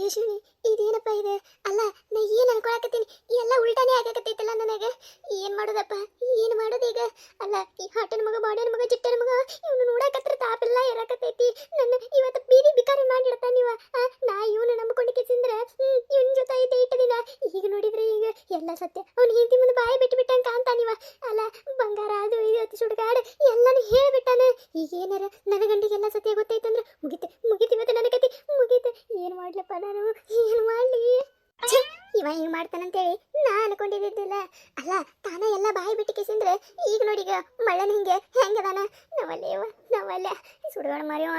ಯಶುನಿ ಇದೇನಪ್ಪ ಇದೆ? ಅಲ್ಲ ನಾ ಏನು ಅನ್ಕೊಳಕತ್ತೀನಿ, ಎಲ್ಲ ಉಲ್ಟಾನೇ ಆಗಕತ್ತೈತಲ್ಲ ನನಗೆ. ಏನು ಮಾಡೋದಪ್ಪ, ಏನು ಮಾಡೋದು ಈಗ? ಅಲ್ಲ ಈ ಹಾಟನ ಮಗ, ಬಾಡನ ಮಗ, ಚಿಟ್ಟನ ಮಗ ಇವನು ನೋಡಕತ್ರ ತಾಪೆಲ್ಲ ಇರಕತ್ತೈತಿ. ನನ್ನ ಇವತ್ತು ಬೀದಿ ಬಿಕಾರಿ ಮಾಡಿಡ್ತಾನ ನೀವ. ನಾ ಇವನು ನಂಬ್ಕೊಂಡು ಕಿಸಿಂದ್ರೆ ಇವನ್ ಜೊತೆ ಐತೆ ಇಟ್ಟು ದಿನ. ಈಗ ನೋಡಿದ್ರೆ ಈಗ ಎಲ್ಲ ಸತ್ಯ. ಅವ್ನು ಹಿಂದಿ ಮುಂದೆ ಬಾಯಿ ಬಿಟ್ಟು ಬಿಟ್ಟಂಗೆ ಕಾಣ್ತಾನಿವ. ಅಲ್ಲ ಬಂಗಾರ ಅದು ಇದು ಸುಡುಗಾಡು ಎಲ್ಲಾನು ಹೇಳ್ಬಿಟ್ಟಾನ. ಈಗ ಏನಾರ ನನ್ನ ಗಂಡಿಗೆಲ್ಲ ಸತ್ಯ ಗೊತ್ತೈತಂದ್ರೆ ಮುಗಿತು ಇವತ್ತು ನನ್ನ ಕತಿ ಮುಗೀತು. ಏನು ಮಾಡ್ಲಪ್ಪ ನಾನು, ಏನು ಮಾಡಲಿ? ಇವ ಹಿಂಗೆ ಮಾಡ್ತಾನಂತೇಳಿ ನಾ ಅನ್ಕೊಂಡಿದ್ದಿಲ್ಲ. ಅಲ್ಲ ತಾನ ಎಲ್ಲ ಬಾಯಿ ಬಿಟ್ಟು ಕಿಸಿಂದ್ರೆ ಈಗ ನೋಡೀಗ ಮಳ್ಳನ ಹೆಂಗದಾನ. ನಾವಲ್ಲೇ ಸುಡುಗಾಡ ಮಾರಿವ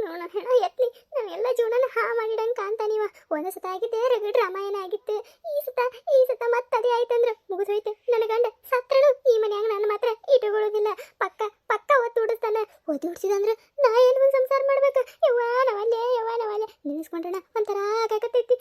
ನೋಣ ಹೆಣ ಎತ್ಲಿ ನಾವೆಲ್ಲ ಜೀವನ ಹಾ ಮಾಡಿಡಂಗೆ ಕಾಣ್ತಾನಿವ. ಒಂದು ಸತ ಆಗಿದ್ದೆ ರಗಡ್ ರಾಮಾಯಣ ಆಗಿತ್ತು. ಈ ಸತ ಮತ್ತೆ ಅದೇ ಆಯ್ತಂದ್ರೆ ಮುಗಿದೋಯ್ತು. ನನ್ನ ಗಂಡ ಸತ್ರಳು ಈ ಮನ್ಯಾಗ ನಾನು ಮಾತ್ರ ಇಟ್ಟುಕೊಳ್ಳೋದಿಲ್ಲ. ಪಕ್ಕ ಒತ್ತು ಉಡಿಸ್ತಾನ. ಒತ್ತು ಉಡ್ಸಿದಂದ್ರೆ ನಾ ಏನು ಒಂದು ಸಂಸಾರ ಮಾಡ್ಬೇಕು? ಯವ್ವ ನಾವಲ್ಲೇ ನಿಲ್ಲಿಸ್ಕೊಂಡ್ರಣ ಒಂಥರ ಆಗಾಕತ್ತೈತಿ.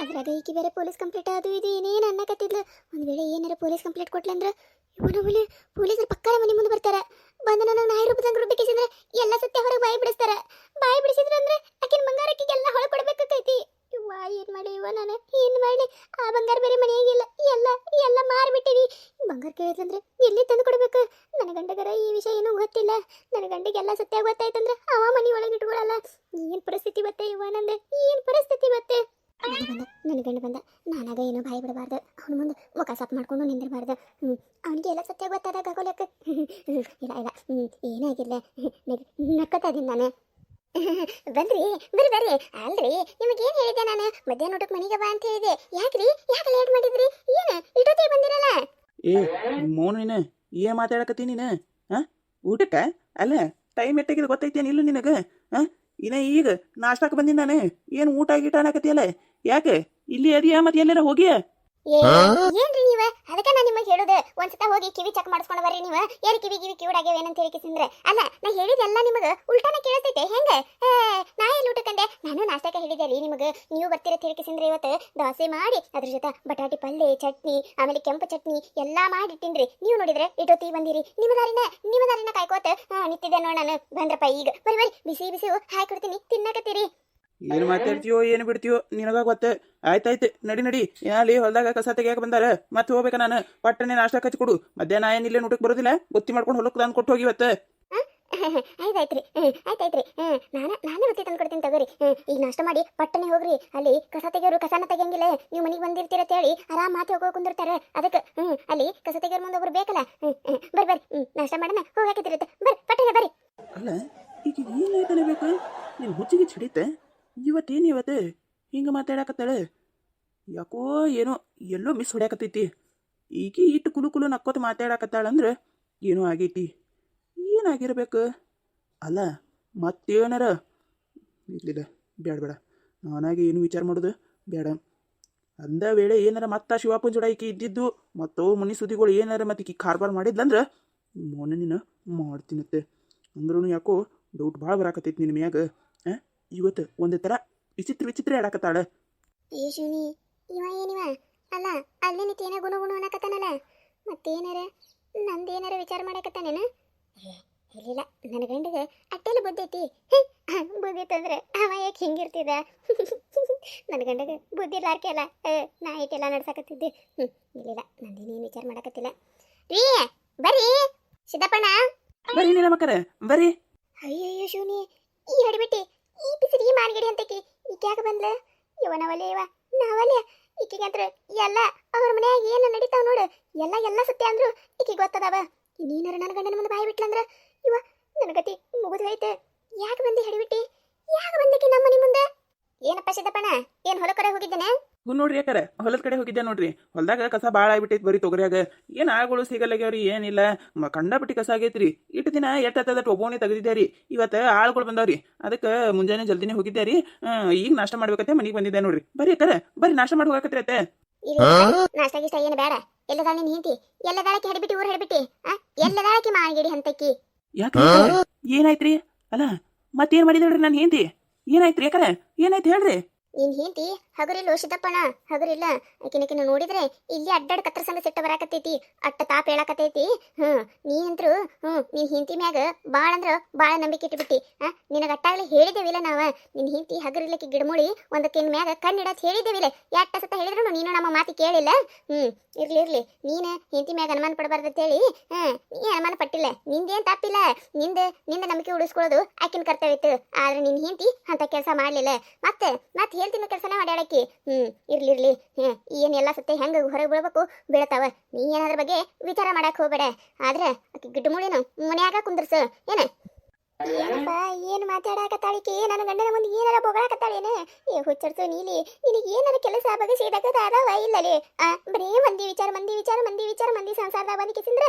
ಅದ್ರಾಗ ಈಕಿ ಬೇರೆ ಪೊಲೀಸ್ ಕಂಪ್ಲೇಂಟ್ ಅದು ಇದು ಏನೇನು ಅನ್ನಕತ್ತಿದ್ಲು. ಒಂದು ವೇಳೆ ಏನಾರ ಪೊಲೀಸ್ ಕಂಪ್ಲೇಂಟ್ ಕೊಟ್ಲಂದ್ರೆ ಇವನು ಪೊಲೀಸರು ಪಕ್ಕನ ಮನೆ ಮುಂದೆ ಬರ್ತಾರೆ. ಬಂದು ನನಗೆ ನಾಯಿ ರೂಪದಂಗೆ ರುಬ್ಬಿಕಿಸಿದ್ರೆ ಎಲ್ಲ ಸತ್ಯ ಹೊರಗೆ ಬಾಯಿ ಬಿಡಿಸ್ತಾರೆ. ಬಾಯಿ ಬಿಡಿಸಿದ್ರು ಅಂದ್ರೆ ಆಕಿನ ಬಂಗಾರಕ್ಕಿಗೆಲ್ಲ ಹೊಳೆ ಕೊಡ್ಬೇಕಾಕೈತಿ. ಇವ್ವ ಏನು ಮಾಡಿ ನಾನು ಏನು ಮಾಡಲಿ? ಆ ಬಂಗಾರ ಬೇರೆ ಮನೆಯಾಗಿಲ್ಲ, ಎಲ್ಲ ಮಾರಿಬಿಟ್ಟಿವಿ. ಬಂಗಾರ ಕೇಳಿದ್ರಂದ್ರೆ ಎಲ್ಲಿ ತಂದು ಕೊಡ್ಬೇಕು? ನನ್ನ ಗಂಡಗರ ಈ ವಿಷಯ ಏನೂ ಗೊತ್ತಿಲ್ಲ. ನನ್ನ ಗಂಡಿಗೆಲ್ಲ ಸತ್ಯ ಗೊತ್ತಾಯ್ತಂದ್ರೆ ಅವ ಮನೆ ಒಳಗೆ ಇಟ್ಕೊಳ್ಳಲ್ಲ. ಏನು ಪರಿಸ್ಥಿತಿ ಬತ್ತೆ ಇವ ನಂದೆ, ಏನು ಪರಿಸ್ಥಿತಿ ಬತ್ತೆ? ನನ್ನ ಗಂಡ ಬಂದ, ನಾನಾಗ ಏನೋ ಬಾಯಿ ಬಿಡಬಾರ್ದು. ಅವನ ಮುಂದೆ ಮುಖ ಸಾಪ್ ಮಾಡ್ಕೊಂಡು ನಿಂದಿರಬಾರ್ದು. ಅವನಿಗೆ ಎಲ್ಲ ಸತ್ಯ ಗೊತ್ತಾದಾಗ ಆಗೋಲಕ್ಕೆ ಇಲ್ಲ ಏನಾಗಿಲ್ಲ ನಕ್ಕತ್ತಾ ಇದೀನಿ ನಾನು. ಬರ್ರಿ ಅಲ್ರಿ ನಿಮಗೇನು ಹೇಳಿದೆ ನಾನು? ಮಧ್ಯಾಹ್ನ ಊಟಕ್ಕೆ ಮನೆಗೆ ಬಾ ಅಂತ ಹೇಳಿದೆ. ಯಾಕೆ ಲೇಟ್ ಮಾಡಿದ್ರಿ? ಏನು ಇಟ್ಟೊತ್ತಿ ಬಂದಿರಲ್ಲ? ಮೌನ ಏನ್ ಮಾತಾಡಕತ್ತಿ ನೀನು? ಊಟಕ್ಕೆ ಅಲ್ಲ ಟೈಮ್ ಎಟ್ಟಾಗಿದೆ ಗೊತ್ತೈತೇನು ಇಲ್ಲ ನಿನಗೆ? ಈಗ ನಾಷ್ಟಾಕ ಬಂದಿನಿ ನಾನು. ಏನು ಊಟ ಗೀಟ ಅನ್ನಕತ್ತಿಯಲ್ಲ? ಯಾಕೆ ಇಲ್ಲಿ ಅದೆಯಾ ಮತ್ತೆ ಎಲ್ಲಾರ ಹೋಗಿಯ? ಏನ್ರಿ ನೀವ? ಅದಕ್ಕೆ ನಾನು ನಿಮಗೆ ಹೇಳುದು ಒಂದ್ಸತ ಹೋಗಿ ಕಿವಿ ಚೆಕ್ ಮಾಡಿಸ್ಕೊಂಡು ಬರ್ರಿ. ನೀವ ಏನು ಕಿವಿ ಕಿವಿಡಾಗ್ಯಾವ ಏನಂತ ಹೇಳಿಕಿಸಿಂದ್ರೆ ಅಲ್ಲ ನಾ ಹೇಳಿದೆಲ್ಲ ನಿಮಗೆ ಉಲ್ಟಾನ ಕೇಳಿಸ್ತೈತೆ ಹೆಂಗ? ನಾ ಎಲ್ಲಿ ಊಟಕ್ಕಂದೆ? ನಾನು ನಾಷ್ಟಕ್ಕೆ ಹೇಳಿದೆ ರೀ ನಿಮಗೆ. ನೀವು ಬರ್ತೀರ ಹೇಳಿಕಿಸಿಂದ್ರೆ ಇವತ್ತು ದೋಸೆ ಮಾಡಿ ಅದ್ರ ಜೊತೆ ಬಟಾಟಿ ಪಲ್ಯ, ಚಟ್ನಿ, ಆಮೇಲೆ ಕೆಂಪು ಚಟ್ನಿ ಎಲ್ಲ ಮಾಡಿಟ್ಟಿನ್ರಿ. ನೀವು ನೋಡಿದ್ರೆ ಇಟೊತ್ತಿ ಬಂದಿರಿ. ನಿಮ್ಮ ದಾರಿನ ಕಾಯ್ಕೋತ ನಿಂತಿದ್ದೆ ನೋಡ ನಾನು. ಬಂದ್ರಪ್ಪ ಈಗ ಬರ್ರಿ ಬಿಸಿ ಹಾಕೊಡ್ತೀನಿ ತಿನ್ನಕತ್ತೀರಿ. ಏನು ಮಾತಾಡ್ತೀಯೋ ಏನು ಬಿಡ್ತೀಯೋ ನಿನಗ ಗೊತ್ತ. ಆಯ್ತಾಯ್ತು ನಡಿ ಅಲ್ಲಿ ಹೊಲದಾಗ ಕಸ ತೆಗಿಯಾಕ ಬಂದಾರ. ಮತ್ತೆ ಹೋಗ್ಬೇಕ ನಾನು. ಪಟ್ಟನೆ ನಾಷ್ಟ ಹಚ್ಚಿ ಕೊಡು. ಮಧ್ಯಾಹ್ನ ಏನು ಇಲ್ಲೇ ಊಟಕ್ಕೆ ಬರೋದಿಲ್ಲ. ಬುತ್ತಿ ಮಾಡ್ಕೊಂಡು ಹೊಲಕ್ಕೆ ತಂದು ಕೊಟ್ಟು ಹೋಗಿ ಇವತ್ತು. ಆಯ್ತಾಯ್ತ್ರಿ ನಾನೇ ಬುತ್ತಿ ತಂದು ಕೊಡ್ತೀನಿ ತಗೋರಿ. ಈಗ ನಾಷ್ಟ ಮಾಡಿ ಪಟ್ಟನೆ ಹೋಗ್ರಿ. ಅಲ್ಲಿ ಕಸ ತೆಗಿಯೋರು ಕಸನ ತೆಗಿಯಂಗಿಲ್ಲ. ನೀವು ಮನೆಗೆ ಬಂದಿರ್ತೀರ ಅಂತೇಳಿ ಆರಾಮ್ ಮಾತು ಹೋಗೋ ಕುಂದಿರ್ತಾರೆ. ಅದಕ್ಕೆ ಅಲ್ಲಿ ಕಸ ತೆಗಿಯೋರ್ ಮುಂದೆ ಒಬ್ರು ಬೇಕಲ್ಲ. ಬರ್ರಿ ನಾಷ್ಟ ಮಾಡೋಣ ಹೋಗಾಕಿತಿರುತ್ತೆ. ಪಟ್ಟನೆ ಬರ್ರಿ. ಅಲ್ಲ ಈಗ ಏನಾಯ್ತಾನೆ ಬೇಕು? ನೀನು ಹುಚ್ಚಿಗೆ ಹಿಡಿತೆ ಇವತ್ತು ಹಿಂಗೆ ಮಾತಾಡಕತ್ತಾಳೆ. ಯಾಕೋ ಏನೋ ಎಲ್ಲೋ ಮಿಸ್ ಹೊಡ್ಯಾಕತ್ತೈತಿ. ಈಕಿ ಇಟ್ಟು ಕುಲು ನಕ್ಕೋತ ಮಾತಾಡಕತ್ತಾಳಂದ್ರೆ ಏನೋ ಆಗೈತಿ. ಏನಾಗಿರ್ಬೇಕು? ಅಲ್ಲ ಮತ್ತೇನಾರ ಇರ್ಲಿಲ್ಲ. ಬೇಡ ನಾನಾಗಿ ಏನು ವಿಚಾರ ಮಾಡೋದು ಬೇಡ. ಅಂದ ವೇಳೆ ಏನಾರ ಮತ್ತ ಶಿವಾಪನ್ ಜೋಡ ಈಕಿ ಇದ್ದಿದ್ದು ಮತ್ತು ಮನಿ ಸುದ್ದಿಗಳು ಏನಾರ ಮತ್ತೆ ಈಕಿ ಕಾರ್ಬಾರ್ ಮಾಡಿದ್ಲಂದ್ರೆ ಮೊನ್ನೆ ಮಾಡ್ತೀನತ್ತೆ. ಅಂದ್ರೂ ಯಾಕೋ ಡೌಟ್ ಭಾಳ ಬರಾಕತ್ತೈತಿ ನಿನ್ನ ಮ್ಯಾಗ. ಇವತ್ತು ಒಂದು ಥರ ವಿಚಿತ್ರ ಆಡಕತ್ತಾಳ. ಯೇಶುನಿ ಇವ ಏನಿವ? ಅಲ್ಲ ಅಲ್ಲಿ ನಿಂತು ಏನ ಗುಣ ಅನ್ನಕತ್ತಾನಲ್ಲ. ಮತ್ತೇನಾರ ನಂದೇನಾರ ವಿಚಾರ ಮಾಡಕತ್ತಾನೇನ? ಇಲ್ಲ ನನ್ನ ಗಂಡಿಗೆ ಅಟ್ಟೆಲ್ಲ ಬುದ್ಧಿ ಐತಿ. ಬುದ್ಧಿ ತಂದ್ರೆ ಅವ ಯಾಕೆ ಹಿಂಗಿರ್ತಿದ? ನನ್ನ ಗಂಡಗೆ ಬುದ್ಧಿ ಇರ್ಲಾರ್ಕೆ ಅಲ್ಲ ನಾ ಇಟ್ಟೆಲ್ಲ ನಡ್ಸಾಕತ್ತಿದ್ದೆ. ಇಲ್ಲ ನಂದೇನೇನು ವಿಚಾರ ಮಾಡಕತ್ತಿಲ್ಲ ರೀ. ಬರ್ರಿ ಸಿದ್ದಪ್ಪಣ್ಣ ಬರ್ರಿ ನಿನ್ನ ಮಕ್ಕರ ಬರ್ರಿ. ಅಯ್ಯಯ್ಯೋ ಶಿವನಿ ಈ ಹಡಿಬಿಟ್ಟಿ ಈ ಬಿಸಿರಿ ಈ ಮಾನ್ಗಿಡಿ ಅಂತಕಿ ಈಗ ಯಾಕೆ ಬಂದ್ಲ? ಇವನವಲ್ಲೇ ನಾವಲ್ಲೇ ಈಕಿಗೆ ಅಂದ್ರ ಎಲ್ಲ ಅವ್ರ ಮನ್ಯಾಗ ಏನು ನಡೀತಾವ ನೋಡು. ಎಲ್ಲ ಸತ್ಯ ಅಂದ್ರು ಈಕಿ ಗೊತ್ತದವ. ನೀನಾರ ನನ್ನ ಗಂಡನ ಮುಂದೆ ಬಾಯಿ ಬಿಟ್ಲಂದ್ರ ಇವ ನನ್ನ ಗತಿ ಮುಗಿದು ಹೋಯ್ತು. ಯಾಕೆ ಬಂದಿ ಹಡಿಬಿಟ್ಟಿ? ಯಾಕೆ ಬಂದಕಿ ನಮ್ಮ ಮನೆ ಮುಂದೆ? ಏನಪ್ಪ ಸಿದ್ದಪ್ಪಣ್ಣ ಏನು ಹೊಲ ಕಡೆ ಹೋಗಿದ್ದೇನೆ? ನೋಡ್ರಿ ಯಾಕಾರ ಹೊಲದ ಕಡೆ ಹೋಗಿದ್ದೆ ನೋಡ್ರಿ. ಹೊಲದಾಗ ಕಸ ಭಾಳ ಆಗ್ಬಿಟ್ಟೈತಿ ಬರೀ ತೊಗರಿಯಾಗ. ಏನು ಆಳುಗಳು ಸಿಗಲ್ಲಾಗ್ಯಾವ್ರಿ ಏನಿಲ್ಲ. ಕಂಡಾಬಿಟ್ಟಿ ಕಸ ಆಗೈತ್ರಿ. ಇಟ್ಟು ದಿನ ಎಟ್ಟತ್ತದಟ್ಟು ಒಬ್ಬನೇ ತೆಗೆದಿದ್ದೆ. ಇವತ್ತು ಆಳುಗಳು ಬಂದಾವ್ರಿ. ಅದಕ್ಕೆ ಮುಂಜಾನೆ ಜಲ್ದಿನೇ ಹೋಗಿದ್ದೆ ರೀ. ಈಗ ನಾಷ್ಟ ಮಾಡ್ಬೇಕತ್ತೆ ಮನೆಗೆ ಬಂದಿದ್ದೆ ನೋಡ್ರಿ. ಬರ್ರಿ ಯಾಕಾರ ಬರ್ರಿ ನಾಷ್ಟ ಮಾಡಿ ಹೋಗಕತ್ರಿ ಅತ್ತೆ. ನಾಷ್ಟ ಗಿಷ್ಟ ಏನು ಬೇಡ. ಎಲ್ಲದಾಳ ನೀನು ಹಿಂತಿ? ಎಲ್ಲದಾಳಕ್ಕೆ ಹಡಿಬಿಟ್ಟಿ ಊರು ಹಡಿಬಿಟ್ಟಿ ಎಲ್ಲದಾಳಕ್ಕೆ ಮಾನ್ಗಿಡಿ ಅಂತಕಿ? ಯಾಕೆ ಏನಾಯ್ತ್ರಿ? ಅಲ್ಲ ಮತ್ತೇನ್ ಮಾಡಿದಳ್ರಿ ನಾನು ಹಿಂತಿ? ಏನಾಯ್ತ್ರಿ ಯಾಕಾರ? ಏನಾಯ್ತು ಹೇಳ್ರಿ. ನಿನ್ ಹೆಂಡತಿ ಹಗರಿಲ್ಲ ಸಿದ್ದಪ್ಪಣ್ಣ, ಹಗರಿಲ್ಲ. ಆಕಿನಕಿನ ನೋಡಿದ್ರೆ ಇಲ್ಲಿ ಅಡ್ಡಾಡ್ ಕತ್ರ ಸಂಗ ಸಿಟ್ಟ ಬರಾಕತ್ತೈತಿ, ಅಟ್ಟ ತಾಪ ಹೇಳಾಕತ್ತೈತಿ. ನೀನಂತ್ರು ನಿನ್ ಹೆಂಡತಿ ಮ್ಯಾಗ ಭಾಳ ಅಂದ್ರ ಭಾಳ ನಂಬಿಕೆ ಇಟ್ಬಿಟ್ಟಿ. ನಿನಗ ಅಟ್ಟಾಗ್ಲಿ ಹೇಳಿದೇವಿಲ್ಲ ನಾವ, ನಿನ್ ಹೆಂಡತಿ ಹಗರಿಲ್ಲಕ್ಕೆ ಗಿಡಮುಳಿ ಒಂದಕ್ಕಿನ ಮ್ಯಾಗ ಕಣ್ಣಿಡತ್ ಹೇಳಿದೇವಿಲ್ಲ. ಯಾಟ ಸತ ಹೇಳಿದ್ರು ನೀನು ನಮ್ಮ ಮಾತಿ ಕೇಳಿಲ್ಲ. ಇರ್ಲಿ ನೀನು ಹೆಂಡತಿ ಮ್ಯಾಗ ಅನುಮಾನ ಪಡಬಾರ್ದಂತೇಳಿ ನೀ ಅನುಮಾನ ಪಟ್ಟಿಲ್ಲ. ನಿಂದೇನ್ ತಪ್ಪಿಲ್ಲ, ನಿಂದ ನಂಬಿಕೆ ಉಳಿಸ್ಕೊಳ್ಳೋದು ಆಕಿನ ಕರ್ತವ್ಯ ಇತ್ತು. ಆದ್ರೆ ನಿನ್ ಹೆಂಡತಿ ಅಂತ ಕೆಲಸ ಮಾಡ್ಲಿಲ್ಲ. ಮತ್ತೆ ಹೇಳ್ತಿನ ಕೆಲಸನ ಮಾಡ್ಯಾಳಕಿ. ಇರ್ಲಿ ಏನ್ ಎಲ್ಲಾ ಸತ್ತೆ ಹೆಂಗ ಹೊರಗೆ ಬೀಳ್ಬೇಕು ಬೀಳ್ತಾವ. ನೀ ಏನಾದ್ರ ಬಗ್ಗೆ ವಿಚಾರ ಮಾಡಕ್ ಹೋಗ್ಬೇಡ. ಆದ್ರೆ ಆಕಿ ಗಿಡ್ಮುಳಿನ ಮನ್ಯಾಗ ಕುಂದ್ರಸು. ಏನ ಏನಪ್ಪ ಏನು ಮಾತಾಡಕತ್ತಾಳಿಕೆ? ನನ್ನ ಗಂಡನ ಮುಂದೆ ಏನಾರ ಬೊಗಳಾಕತ್ತಾಳೇನೆ? ಹುಚ್ಚರ್ಸು ನೀಲಿ, ನಿನಗೆ ಏನಾರ ಕೆಲಸ ಬಗೆಸಿದಾಗ ಅದಾವ ಇಲ್ಲಲೇ? ಬರೀ ಮಂದಿ ವಿಚಾರ ಮಂದಿ ಸಂಸಾರದ ಬಂದು ಕಿಸಿಂದ್ರ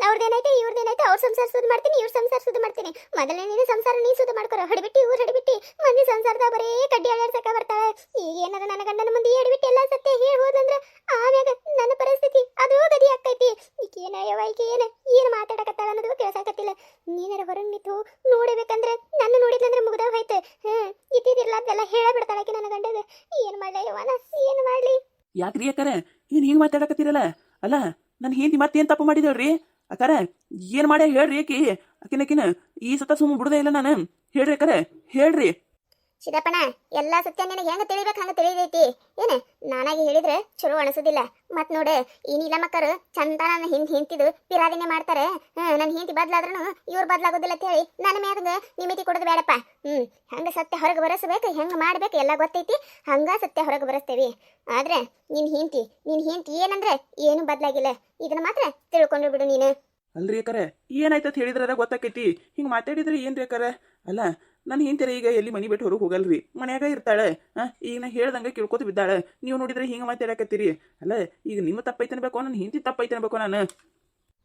ಅವ್ರದ್ದೇನೈತೆ ಇವ್ರದ್ದೇನೈತೆ, ಅವ್ರ ಸಂಸಾರ ಸುದ್ದಿ ಮಾಡ್ತೀನಿ, ಇವ್ರ ಸಂಸಾರ ಸುದ್ದಿ ಮಾಡ್ತೀನಿ. ಮೊದಲನೇ ನೀನು ಸಂಸಾರ ನೀ ಸುದ್ದಿ ಮಾಡ್ಕೊರ, ಹಡಿಬಿಟ್ಟಿ ಊರ್ ಹಡಿಬಿಟ್ಟಿ ಮಂದಿ ಸಂಸಾರದ ಬರೀ ಕಡ್ಡಿ ಅಡ್ಯಾಡ್ಸಕ ಬರ್ತಾಳೆ. ಈಗ ಏನಾರ ನನ್ನ ಗಂಡನ ಮುಂದೆ ಹಡಿಬಿಟ್ಟು ಎಲ್ಲ ಸತ್ಯ ಹೇಳಿ ಹೋದಂದ್ರ ಆಮ್ಯಾಗ ನನ್ನ ಪರಿಸ್ಥಿತಿ ಅದು ಗದಿ ಆಕ್ಕೈತಿ. ಈಕೇನ ಏನು ಮಾತಾಡಕತ್ತಾಳ ಅನ್ನೋದು ಕೇಳ್ಸಾಕತ್ತಿಲ್ಲ. ನೀನಾರ ಹೊರಗೆ ನಿಂತು ನೋಡಬೇಕಂದ್ರೆ ನನ್ನ ನೋಡಿದ್ಲಂದ್ರೆ ಮುಗ್ದ ಹೋಯ್ತು. ಇದ್ದಿದ್ದಿಲ್ಲ ಅದೆಲ್ಲ ಹೇಳ ಬಿಡ್ತಾಳಕಿ ನನ್ನ ಗಂಡಗ. ಏನ್ ಮಾಡ್ಲಿ ಯವ್ವನ, ಏನ್ ಮಾಡ್ಲಿ? ಯಾಕ್ರಿ ಅಕ್ಕಾರ ಏನ್ ಹಿಂಗ್ ಮಾತಾಡಕತ್ತೀರಲ್ಲ? ಅಲ್ಲ ನನ್ನ ಹೆಂಡತಿ ಮತ್ತೇನ್ ತಪ್ಪು ಮಾಡಿದಳ್ರಿ ಅಕ್ಕಾರ? ಏನ್ ಮಾಡ್ಯ ಹೇಳ್ರಿ. ಆಕಿನ ಈ ಸತ ಸುಮ್ಮ ಬಿಡುದೇ ಇಲ್ಲ ನಾನು. ಹೇಳ್ರಿ ಅಕ್ಕಾರ, ಹೇಳ್ರಿ. ಸಿದ್ದಪ್ಪಣ್ಣ, ಎಲ್ಲಾ ಸತ್ಯ ನಿನಗೆ ಹೆಂಗ ತಿಳಿಬೇಕು ಹಂಗ ತಿಳಿದೈತಿ. ಏನ ನಾನಾಗಿ ಹೇಳಿದ್ರೆ ಚಲೋ ಅನಿಸೋದಿಲ್ಲ. ಮತ್ ನೋಡ, ಈ ನೀಲಮಕ್ಕರು ಚಂದ ನನ್ನ ಹಿಂತಿದು ಪಿರಾದಿನೇ ಮಾಡ್ತಾರೆ. ನನ್ನ ಹಿಂತಿ ಬದ್ಲಾದ್ರೂ ಇವ್ರು ಬದ್ಲಾಗೋದಿಲ್ಲ ಅಂತ ಹೇಳಿ ನನ್ನ ಮ್ಯಾಗ ನಿಮಿತಿ ಕೊಡೋದು ಬೇಡಪ್ಪ. ಹಂಗ ಸತ್ಯ ಹೊರಗೆ ಬರಸ್ಬೇಕು, ಹೆಂಗ ಮಾಡ್ಬೇಕು ಎಲ್ಲ ಗೊತ್ತೈತಿ. ಹಂಗ ಸತ್ಯ ಹೊರಗೆ ಬರಸ್ತೇವಿ. ಆದ್ರೆ ನಿನ್ ಹಿಂತಿ ಏನಂದ್ರೆ ಏನು ಬದ್ಲಾಗಿಲ್ಲ. ಇದನ್ನ ಮಾತ್ರ ತಿಳ್ಕೊಂಡು ಬಿಡು ನೀನು. ಅಲ್ರಿ ಅಕ್ಕಾರ, ಏನಾಯ್ತತ್ ಹೇಳಿದ್ರ ಗೊತ್ತಾಕೈತಿ. ಹಿಂಗ್ ಮಾತಾಡಿದ್ರೆ ಏನ್ರಿ ಅಕ್ಕಾರ? ಅಲ್ಲ ನನ್ನ ಹೆಂಡತಿರ ಈಗ ಎಲ್ಲಿ ಮನಿ ಬಿಟ್ಟು ಹೊರಗೆ ಹೋಗಲ್ರಿ, ಮನ್ಯಾಗ ಇರ್ತಾಳೆ. ಈಗ ನಾ ಹೇಳ್ದಂಗೆ ಕೇಳ್ಕೊತ ಬಿದ್ದಾಳೆ. ನೀವು ನೋಡಿದ್ರೆ ಹಿಂಗೆ ಮಾತಾಡಕತ್ತೀರಿ. ಅಲ್ಲ ಈಗ ನಿಮ್ಮ ತಪ್ಪೈತೆ ಅನ್ಬೇಕು, ನನ್ನ ಹೆಂಡತಿ ತಪ್ಪೈತೆ ಅನ್ಬೇಕು ನಾನು?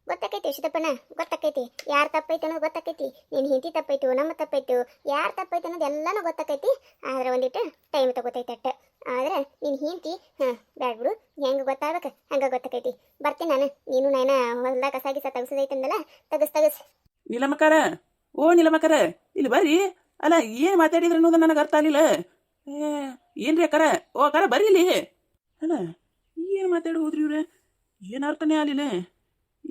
ಗೊತ್ತಾಕೈತಿ ಸಿದ್ದಪ್ಪಣ್ಣ, ಗೊತ್ತಾಕೈತಿ ಯಾರು ತಪ್ಪೈತೆ ಅನ್ನೋದು ಗೊತ್ತಾಕೈತಿ. ನಿನ್ನ ಹೆಂಡತಿ ತಪ್ಪೈತು, ನಮ್ಮ ತಪ್ಪೈತು, ಯಾರು ತಪ್ಪೈತೆ ಅನ್ನೋದು ಎಲ್ಲನೂ ಗೊತ್ತಾಕೈತಿ. ಆದ್ರೆ ಒಂದಿಟ್ಟು ಟೈಮ್ ತಗೋತೈತೆ ಅಟ್ಟ. ಆದ್ರೆ ನಿನ್ನ ಹೆಂಡತಿ ಬ್ಯಾಡ್ ಬಿಡು, ಹೆಂಗೆ ಗೊತ್ತಾಗ್ಬೇಕು ಹಂಗೆ ಗೊತ್ತಾಕೈತಿ. ಬರ್ತೀನಿ ನಾನು. ನೀನು ನಾನು ಹೊಲ್ದಾಗ ಕಸಾಗಿಸ ತೆಗ್ಸೋದೈತಂದಲ್ಲ, ತೆಗಸ್. ನೀಲಮಕಾರ, ಓ ನೀಲಮಕಾರ, ಇಲ್ಲಿ ಬರ್ರಿ. ಅಲ್ಲ ಏನು ಮಾತಾಡಿದ್ರೆ ಅನ್ನೋದು ನನಗೆ ಅರ್ಥ ಆಗಲಿಲ್ಲ. ಏನ್ರಿ ಅಕ್ಕಾರ? ಓ ಅಕ್ಕಾರ ಬರ್ರಿ ಇಲ್ಲಿ. ಅಲ್ಲ ಏನು ಮಾತಾಡಿ ಹೋದ್ರಿ ಇವ್ರೆ? ಏನು ಅರ್ಥನೇ ಆಗಲಿಲ್ಲ.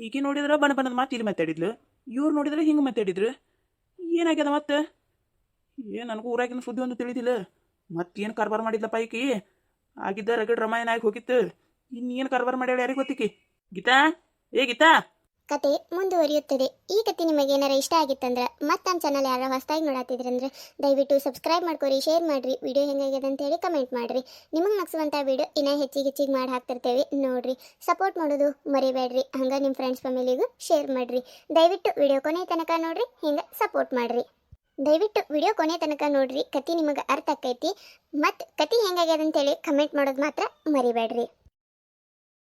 ಈಗ ನೋಡಿದ್ರೆ ಬಣ್ಣದ ಮಾತು ಇಲ್ಲಿ ಮಾತಾಡಿದ್ಲು, ಇವ್ರು ನೋಡಿದ್ರೆ ಹಿಂಗೆ ಮಾತಾಡಿದ್ರು. ಏನಾಗ್ಯದ ಮತ್ತೆ? ನನಗೂ ಊರಾಗಿನ ಸುದ್ದಿ ಒಂದು ತಿಳಿದಿಲ್ಲ. ಮತ್ತೇನು ಕಾರ್ಬಾರ್ ಮಾಡಿದ್ಲಪ್ಪ ಈಕಿ? ಆಗಿದ್ದ ರಗಡ್ ರಾಮಾಯಣ ಆಗಿ ಹೋಗಿತ್ತು. ಇನ್ನೇನು ಕಾರ್ಬಾರ್ ಮಾಡ್ಯಾಳ ಯಾರಿಗೆ ಗೊತ್ತಿಕ್ಕಿ? ಗೀತಾ, ಗೀತಾ. ಕತೆ ಮುಂದುವರಿಯುತ್ತದೆ. ಈ ಕತೆ ನಿಮಗೆ ಏನಾರ ಇಷ್ಟ ಆಗಿತ್ತಂದ್ರೆ ಮತ್ತೆ ನಮ್ಮ ಚಾನಲ್ ಯಾರು ಹೊಸದಾಗಿ ನೋಡತ್ತಿದ್ರಂದ್ರೆ ದಯವಿಟ್ಟು ಸಬ್ಸ್ಕ್ರೈಬ್ ಮಾಡ್ಕೊರಿ, ಶೇರ್ ಮಾಡಿರಿ, ವಿಡಿಯೋ ಹೆಂಗಾಗ್ಯದ ಅಂತೇಳಿ ಕಮೆಂಟ್ ಮಾಡಿರಿ. ನಿಮಗೆ ನಗಿಸುವಂಥ ವಿಡಿಯೋ ಇನ್ನೂ ಹೆಚ್ಚಿಗೆ ಮಾಡಿ ಹಾಕ್ತಿರ್ತೇವೆ ನೋಡಿರಿ. ಸಪೋರ್ಟ್ ಮಾಡೋದು ಮರಿಬೇಡ್ರಿ. ಹಂಗೆ ನಿಮ್ಮ ಫ್ರೆಂಡ್ಸ್ ಫ್ಯಾಮಿಲಿಗೂ ಶೇರ್ ಮಾಡಿರಿ. ದಯವಿಟ್ಟು ವಿಡಿಯೋ ಕೊನೆ ತನಕ ನೋಡಿರಿ, ಹಿಂಗೆ ಸಪೋರ್ಟ್ ಮಾಡಿರಿ. ದಯವಿಟ್ಟು ವಿಡಿಯೋ ಕೊನೆ ತನಕ ನೋಡಿರಿ. ಕತೆ ನಿಮಗೆ ಅರ್ಥ ಆಕೈತಿ. ಮತ್ತು ಕತೆ ಹೆಂಗಾಗ್ಯದ ಅಂತೇಳಿ ಕಮೆಂಟ್ ಮಾಡೋದು ಮಾತ್ರ ಮರಿಬೇಡ್ರಿ.